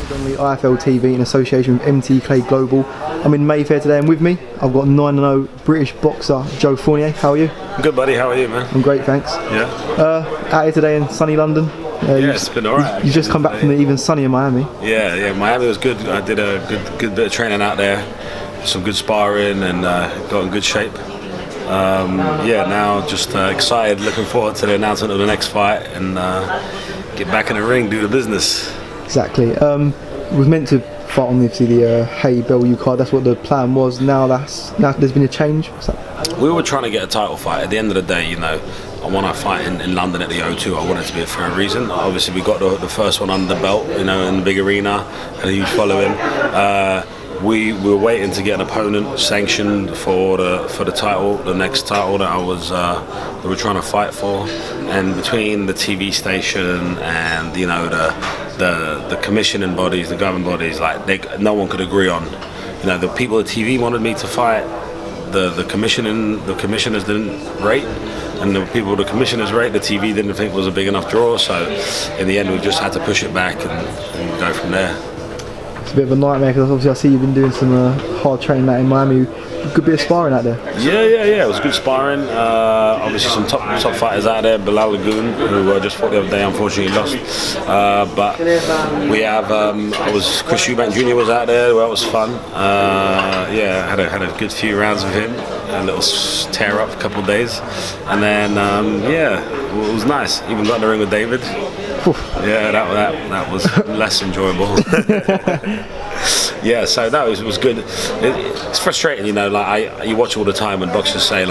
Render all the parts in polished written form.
Donnelly, IFL TV in association with MT Clay Global. I'm in Mayfair today, and with me I've got 9-0 British boxer Joe Fournier. How are you? Good, buddy. How are you, man? I'm great, thanks. Yeah. Out here today in sunny London. It's been alright. You just come back from the even sunnier Miami. Yeah. Miami was good. I did a good bit of training out there, some good sparring, and got in good shape. Now just excited, looking forward to the announcement of the next fight and get back in the ring, do the business. Exactly. Was meant to fight on the Hay Bellew card. That's what the plan was. Now there's been a change. We were trying to get a title fight. At the end of the day, I want to fight in London at the O2. I want it to be a fair reason. Obviously, we got the first one under the belt, in the big arena, and a huge following. We were waiting to get an opponent sanctioned for the title, the next title that we were trying to fight for. And between the TV station and the commissioning bodies, the governing bodies, no one could agree on. The people at TV wanted me to fight. The commissioners didn't rate, and the people the commissioners rate, the TV didn't think was a big enough draw. So in the end, we just had to push it back and go from there. It's a bit of a nightmare because obviously I see you've been doing some hard training out in Miami. Good bit of sparring out there. Yeah. It was good sparring. Obviously some top fighters out there. Bilal Lagoon, who just fought the other day, unfortunately lost. But we have. Chris Eubank Jr. was out there. Well, it was fun. Had a good few rounds with him. A little tear up, a couple of days, and then it was nice. Even got in the ring with David. Yeah, that was less enjoyable. So that was good. It's frustrating, you watch all the time when boxers say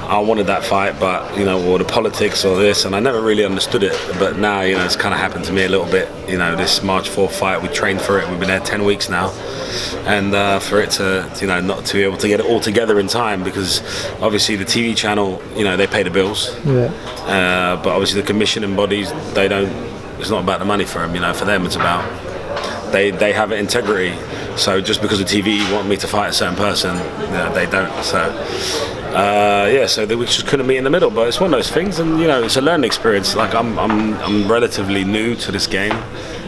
I wanted that fight, but or the politics or this, and I never really understood it. But now, it's kind of happened to me a little bit. This March 4th fight, we trained for it. We've been there 10 weeks now, and for it to, not to be able to get it all together in time, because obviously the TV channel, they pay the bills. Yeah. But obviously the commissioning bodies, they don't. It's not about the money for them. For them, it's about they have integrity. So just because the TV want me to fight a certain person, they don't. So we just couldn't meet in the middle. But it's one of those things, and it's a learning experience. I'm relatively new to this game,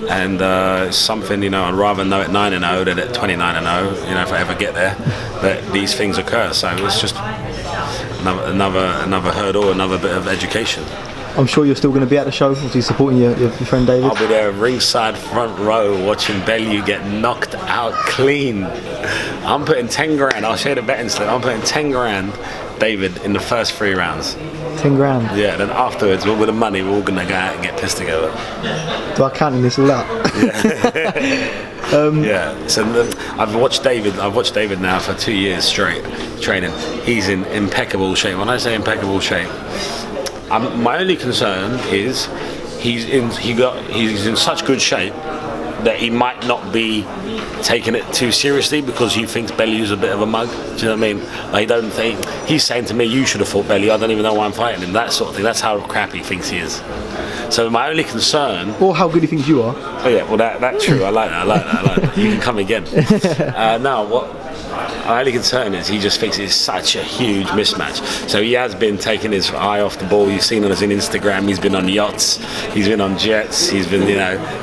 and it's something I'd rather know at 9-0 than at 29-0. If I ever get there, that these things occur. So it's just another hurdle, another bit of education. I'm sure you're still going to be at the show, obviously supporting your friend David. I'll be there ringside front row watching Bellew get knocked out clean. I'm putting 10 grand, I'll show you the betting slip, I'm putting 10 grand David in the first 3 rounds. 10 grand? Yeah, then afterwards, with the money, we're all going to go out and get pissed together. Do I count this all out? So I've watched David now for 2 years straight training. He's in impeccable shape. When I say impeccable shape, my only concern is he's in such good shape that he might not be taking it too seriously because he thinks Bellew's a bit of a mug. Do you know what I mean? I don't think he's saying to me, "You should have fought Bellew. I don't even know why I'm fighting him." That sort of thing. That's how crap he thinks he is. So my only concern, or how good he thinks you are. Oh yeah, well that's true. I like that. You can come again. Now what? My only concern is he just thinks it's such a huge mismatch. So he has been taking his eye off the ball. You've seen on his Instagram, he's been on yachts, he's been on jets, he's been,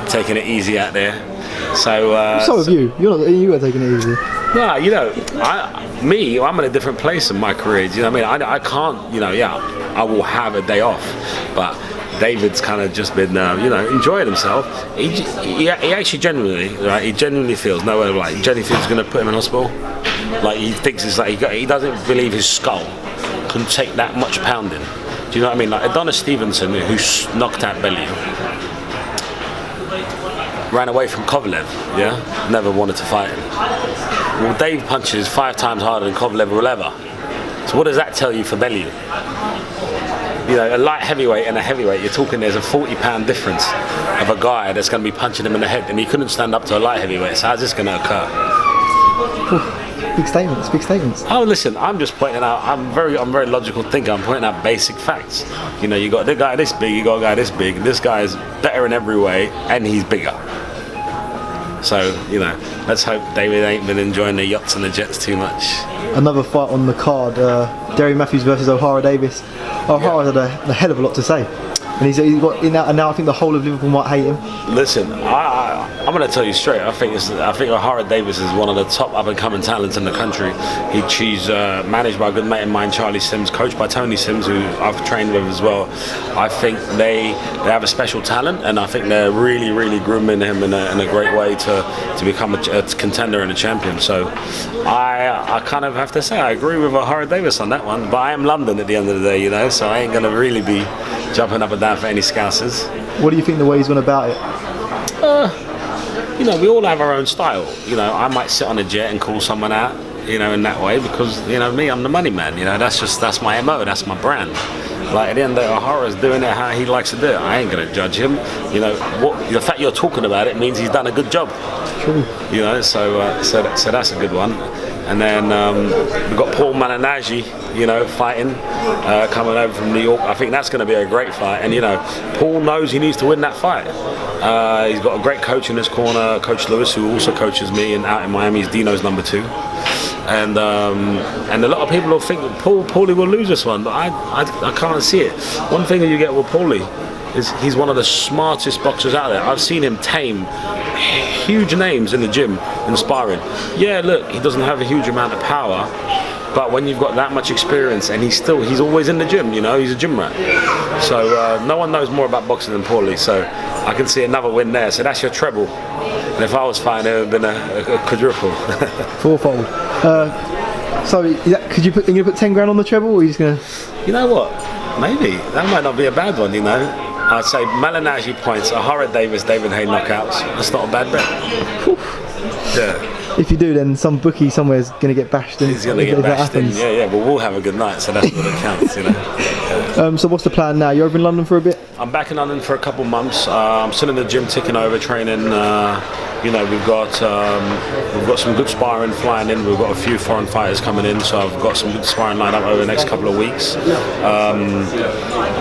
taking it easy out there. So have you. You are taking it easy. No, I'm in a different place in my career. Do you know what I mean? I can't, I will have a day off, but David's kind of just been, enjoying himself. He actually genuinely, right? He genuinely feels he genuinely feels he's going to put him in hospital. He thinks it's he doesn't believe his skull can take that much pounding. Do you know what I mean? Adonis Stevenson, who knocked out Bellew, ran away from Kovalev. Yeah, never wanted to fight him. Well, Dave punches 5 times harder than Kovalev will ever. So what does that tell you for Bellew? A light heavyweight and a heavyweight, you're talking there's a 40-pound difference of a guy that's going to be punching him in the head, and he couldn't stand up to a light heavyweight. So how's this going to occur? Big statements. Oh, listen, I'm just pointing out. I'm very logical thinker. I'm pointing out basic facts. You got the guy this big, you got a guy this big. This guy is better in every way, and he's bigger. So let's hope David ain't been enjoying the yachts and the jets too much. Another fight on the card: Derry Matthews versus Ohara Davis. Ohara had a hell of a lot to say in and he's got in that, and now I think the whole of Liverpool might hate him. Listen, I'm going to tell you straight. I think Ohara Davies is one of the top up-and-coming talents in the country. She's managed by a good mate of mine, Charlie Sims, coached by Tony Sims, who I've trained with as well. I think they have a special talent, and I think they're really, really grooming him in a great way to become a contender and a champion. So I kind of have to say I agree with Ohara Davies on that one. But I am London at the end of the day, you know, so I ain't going to really be jumping up and down for any Scousers. What do you think the way he's gone about it? You know, we all have our own style. You know, I might sit on a jet and call someone out, you know, in that way because, you know, me, I'm the money man. You know, that's my MO, that's my brand. Like at the end of the day, Ohara's doing it how he likes to do it. I ain't going to judge him. You know, the fact you're talking about it means he's done a good job. True. You know, so that's a good one. And then we've got Paul Malignaggi, you know, fighting, coming over from New York. I think that's going to be a great fight. And, you know, Paul knows he needs to win that fight. He's got a great coach in his corner, Coach Lewis, who also coaches me out in Miami. He's Dino's number 2. And a lot of people will think that Paulie will lose this one, but I can't see it. One thing that you get with Paulie is he's one of the smartest boxers out there. I've seen him tame huge names in the gym in sparring. Yeah, look, he doesn't have a huge amount of power, but when you've got that much experience and he's always in the gym, you know, he's a gym rat. So no one knows more about boxing than Paulie, so I can see another win there. So that's your treble. And if I was fighting, it would have been a quadruple. Fourfold. So are you going to put 10 grand on the treble, or are you just going to... You know what? Maybe. That might not be a bad one, you know. I'd say Malignaggi points, Ohara Davies, David Haye knockouts. That's not a bad bet. Yeah. If you do, then some bookie somewhere is going to get bashed in. He's going to get bashed in. Yeah, but we'll have a good night, so that's what it counts, you know. Yeah. So what's the plan now? You're over in London for a bit? I'm back in London for a couple months. I'm still in the gym, ticking over, training. You know, we've got some good sparring flying in. We've got a few foreign fighters coming in, so I've got some good sparring lined up over the next couple of weeks.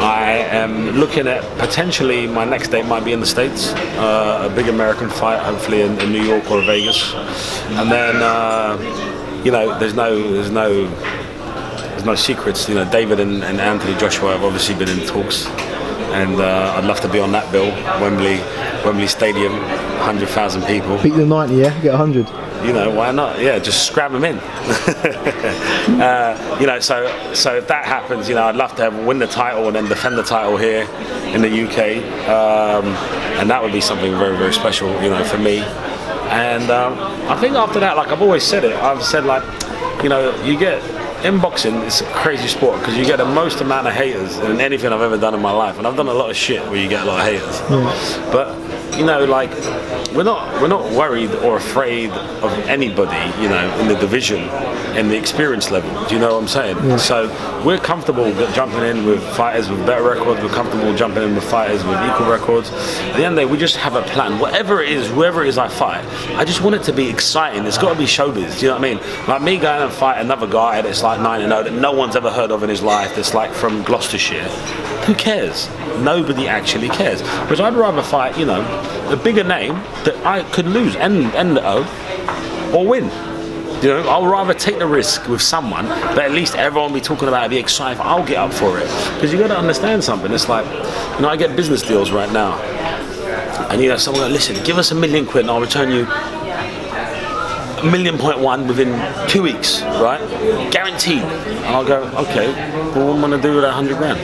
I am looking at potentially my next date might be in the States, a big American fight, hopefully in New York or Vegas, and then you know, there's no secrets. You know, David and Anthony Joshua have obviously been in talks, and I'd love to be on that bill. Wembley Stadium, 100,000 people. Beat the 90, yeah? Get 100. You know, why not? Yeah, just scrap them in. You know, so if that happens, you know, I'd love to win the title and then defend the title here in the UK, and that would be something very, very special, you know, for me. And I think after that, like I've always said it, I've said, like, you know, you get in boxing, it's a crazy sport because you get the most amount of haters in anything I've ever done in my life, and I've done a lot of shit where you get a lot of haters. But you know, like, we're not worried or afraid of anybody, you know, in the division, in the experience level. Do you know what I'm saying? Yeah. So we're comfortable jumping in with fighters with better records. We're comfortable jumping in with fighters with equal records. At the end of the day, we just have a plan. Whatever it is, whoever it is I fight, I just want it to be exciting. It's got to be showbiz. Do you know what I mean? Like me going and fight another guy that's like 9-0 that no one's ever heard of in his life. That's like from Gloucestershire. Who cares? Nobody actually cares. Because I'd rather fight, you know, a bigger name that I could lose and or win. You know, I'll rather take the risk with someone, but at least everyone will be talking about it, be excited. I'll get up for it. Because you got to understand something. It's like, you know, I get business deals right now, and you know, someone go, listen, give us £1 million and I'll return you £1.1 million within 2 weeks, right? Guaranteed. And I'll go, okay, well, what am I going to do with that 100 grand?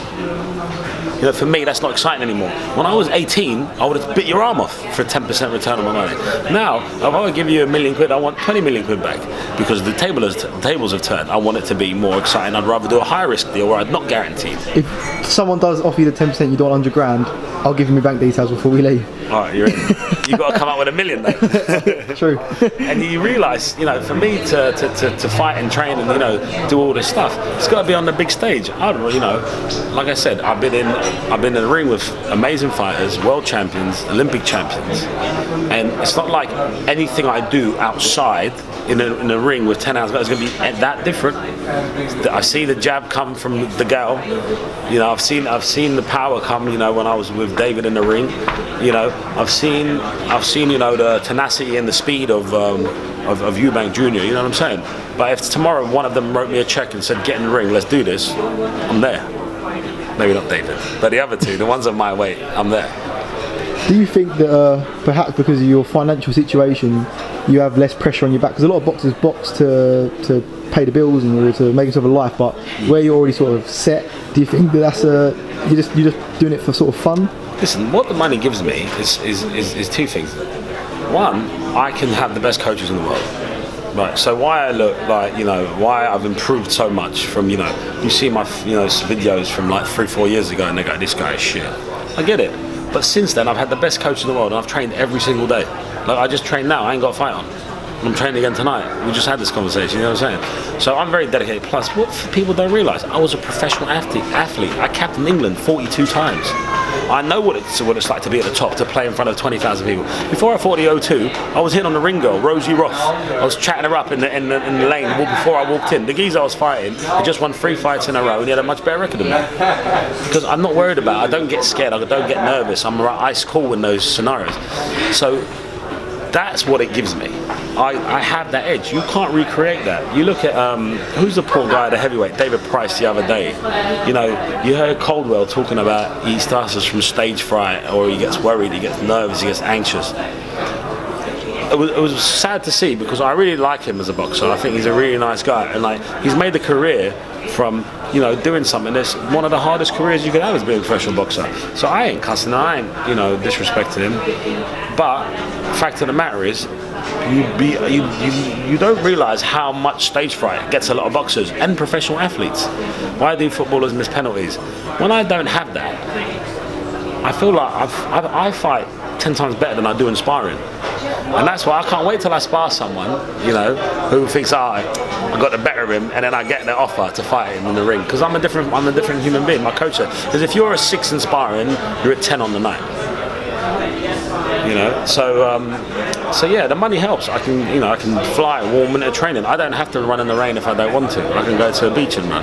You know, for me, that's not exciting anymore. When I was 18, I would have bit your arm off for a 10% return on my money. Now, if I would give you £1 million, I want 20 million quid back because the tables have turned. I want it to be more exciting. I'd rather do a high risk deal where I'm not guaranteed. If someone does offer you the 10%, you don't want 100 grand, I'll give you my bank details before we leave. All right, you're in. You've got to come up with $1 million though. True. And you realise, you know, for me to fight and train and, you know, do all this stuff, it's got to be on the big stage. You know, like I said, I've been in the ring with amazing fighters, world champions, Olympic champions, and it's not like anything I do outside in a ring with 10 hours is going to be that different. I see the jab come from the gal. You know, I've seen the power come. You know, when I was with David in the ring. You know, I've seen you know, the tenacity and the speed of Eubank Jr. You know what I'm saying? But if tomorrow one of them wrote me a check and said, get in the ring, let's do this, I'm there. Maybe not David, but the other two, the ones of my weight, I'm there. Do you think that perhaps because of your financial situation, you have less pressure on your back? Because a lot of boxers box to pay the bills and or to make themselves a life, but where you're already sort of set, do you think that that's you're just doing it for sort of fun? Listen, what the money gives me is two things. One, I can have the best coaches in the world. Right, so why I look like, why I've improved so much from, you see my, videos from like 3-4 years ago and they go, this guy is shit. I get it. But since then, I've had the best coach in the world and I've trained every single day. Like, I just train now, I ain't got a fight on. I'm training again tonight. We just had this conversation, you know what I'm saying? So I'm very dedicated. Plus, what people don't realise, I was a professional athlete. I captained England 42 times. I know what it's like to be at the top, to play in front of 20,000 people. Before I fought the O2, I was hitting on the ring girl, Rosie Roth. I was chatting her up in the lane before I walked in. The geezer I was fighting had just won 3 fights in a row and he had a much better record than me. Because I'm not worried about it. I don't get scared. I don't get nervous. I'm ice cool in those scenarios. So that's what it gives me. I have that edge. You can't recreate that. You look at who's the poor guy at the heavyweight, David Price, the other day. You heard Caldwell talking about he suffers from stage fright, or he gets worried, he gets nervous, he gets anxious. It was sad to see because I really like him as a boxer. I think he's a really nice guy, and like he's made a career from doing something that's one of the hardest careers you can have is being a professional boxer. So I ain't cussing, I ain't disrespecting him. But the fact of the matter is, you don't realise how much stage fright gets a lot of boxers and professional athletes. Why do footballers miss penalties? When I don't have that, I feel like I fight 10 times better than I do in sparring. And that's why I can't wait till I spar someone, who thinks, I got the better of him, and then I get the offer to fight him in the ring. Because I'm a different human being. My coach said, because if you're a 6 in sparring, you're a 10 on the night. So yeah, the money helps. I can fly warm into training. I don't have to run in the rain if I don't want to. I can go to a beach and run.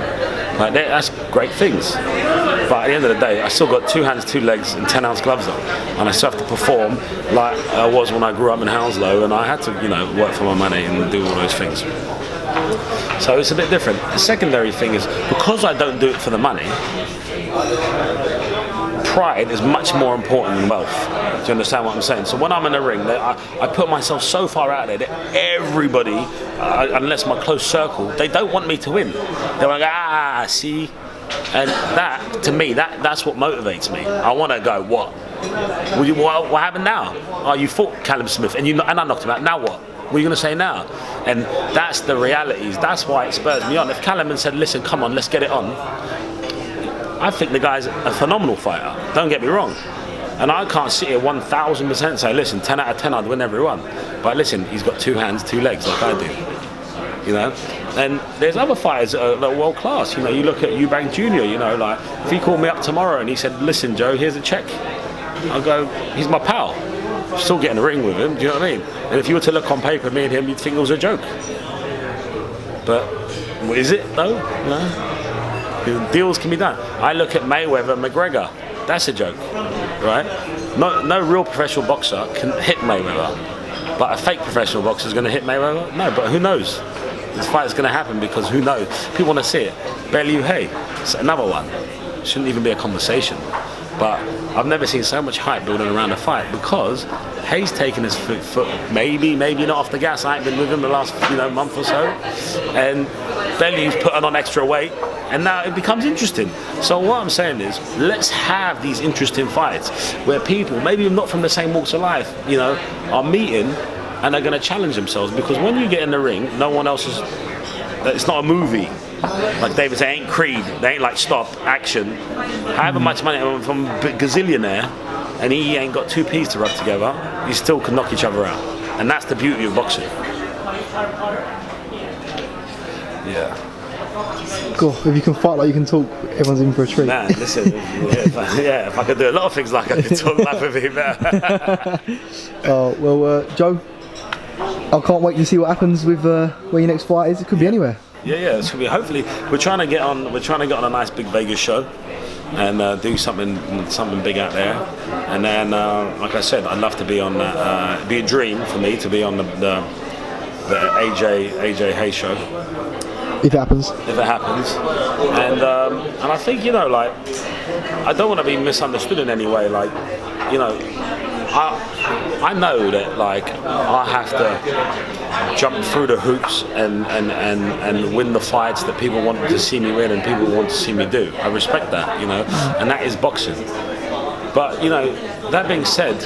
Like that's great things. But at the end of the day, I still got 2 hands, 2 legs, and 10-ounce gloves on, and I still have to perform like I was when I grew up in Hounslow, and I had to, work for my money and do all those things. So it's a bit different. The secondary thing is because I don't do it for the money. Pride is much more important than wealth. Do you understand what I'm saying? So when I'm in the ring, I put myself so far out there that everybody, unless my close circle, they don't want me to win. They're like, see? And that, to me, that's what motivates me. I want to go, what happened now? Oh, you fought Callum Smith and I knocked him out. Now what? What are you going to say now? And that's the realities. That's why it spurs me on. If Callum had said, listen, come on, let's get it on, I think the guy's a phenomenal fighter. Don't get me wrong. And I can't sit here 1,000% say, listen, 10 out of 10 I'd win every one. But listen, he's got 2 hands, 2 legs like I do. And there's other fighters that are world class. You look at Eubank Jr., like if he called me up tomorrow and he said, listen, Joe, here's a check, I'll go, he's my pal. Still get in the ring with him, do you know what I mean? And if you were to look on paper, me and him, you'd think it was a joke. But is it though? No. Deals can be done. I look at Mayweather and McGregor. That's a joke, right? No real professional boxer can hit Mayweather, but a fake professional boxer is going to hit Mayweather. No, but who knows? This fight is going to happen because who knows? People want to see it. Bellew Hay, it's another one. Shouldn't even be a conversation. But I've never seen so much hype building around a fight because Hayes taking his foot maybe not off the gas. I ain't been with him the last month or so, and Bellew's putting on extra weight, and now it becomes interesting. So what I'm saying is, let's have these interesting fights where people, maybe not from the same walks of life, are meeting and they're going to challenge themselves. Because when you get in the ring, no one else is. It's not a movie. Like David said, ain't Creed. They ain't like stop action. However much money from a gazillionaire, and he ain't got 2 peas to rub together, you still can knock each other out. And that's the beauty of boxing. Yeah. Cool. If you can fight like you can talk, everyone's in for a treat. Man, listen, if I could do a lot of things like I could talk like with him. Joe, I can't wait to see what happens with where your next fight is. It could be anywhere. Yeah. It should be. Hopefully, we're trying to get on a nice big Vegas show, and do something big out there. And then, like I said, I'd love to be on that. It'd be a dream for me to be on the AJ Hay show. If it happens. And I think I don't want to be misunderstood in any way. Like, you know, I know that like I have to jump through the hoops and win the fights that people want to see me win and people want to see me do. I respect that, you know, and that is boxing. But you know, that being said,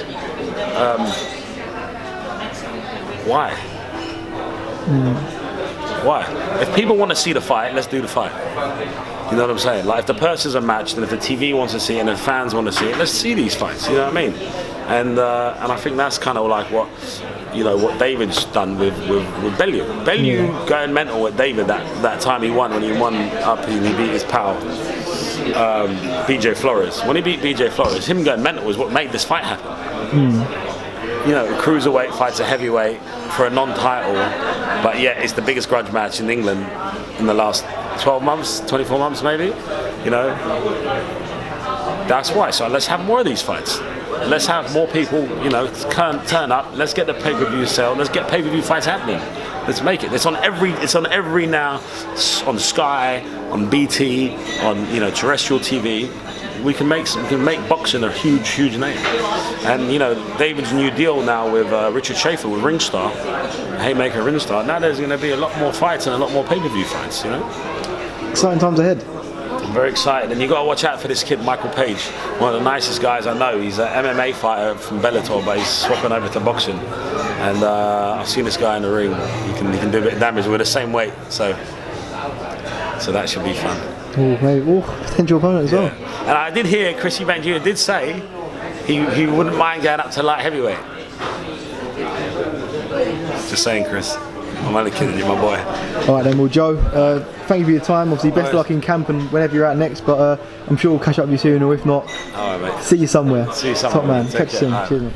why? Why? If people want to see the fight, let's do the fight. You know what I'm saying? Like if the purses are matched and if the TV wants to see it and the fans want to see it, let's see these fights. You know what I mean? And I think that's kind of like what, you know, what David's done with Bellew. Bellew going mental at David that time he won, when he won up and he beat his pal, BJ Flores. When he beat BJ Flores, him going mental was what made this fight happen. You know, a cruiserweight fights a heavyweight for a non-title, but yet it's the biggest grudge match in England in the last 12 months, 24 months maybe, you know. That's why. So let's have more of these fights. Let's have more people, you know, turn up. Let's get the pay-per-view sale. Let's get pay-per-view fights happening. Let's make it. It's on every now, on Sky, on BT, on, you know, terrestrial TV. We can make boxing a huge name. And you know, David's new deal now with Richard Schaefer with Ringstar, Haymaker Ringstar. Now there's going to be a lot more fights and a lot more pay-per-view fights. You know, exciting times ahead. I'm very excited, and you got to watch out for this kid, Michael Page, one of the nicest guys I know. He's an MMA fighter from Bellator, but he's swapping over to boxing. And I've seen this guy in the ring. He can do a bit of damage. We're the same weight, so that should be fun. Oh, maybe potential opponent as well. And I did hear Chris Eubank Jr. did say he wouldn't mind going up to light heavyweight. Just saying, Chris. I'm only kidding you, my boy. All right then, well, Joe, thank you for your time. Obviously, best of luck in camp and whenever you're out next. But I'm sure we'll catch up with you soon, or if not, all right, mate. see you somewhere. See you somewhere. Top man. Take Catch you soon. care. Cheers, mate.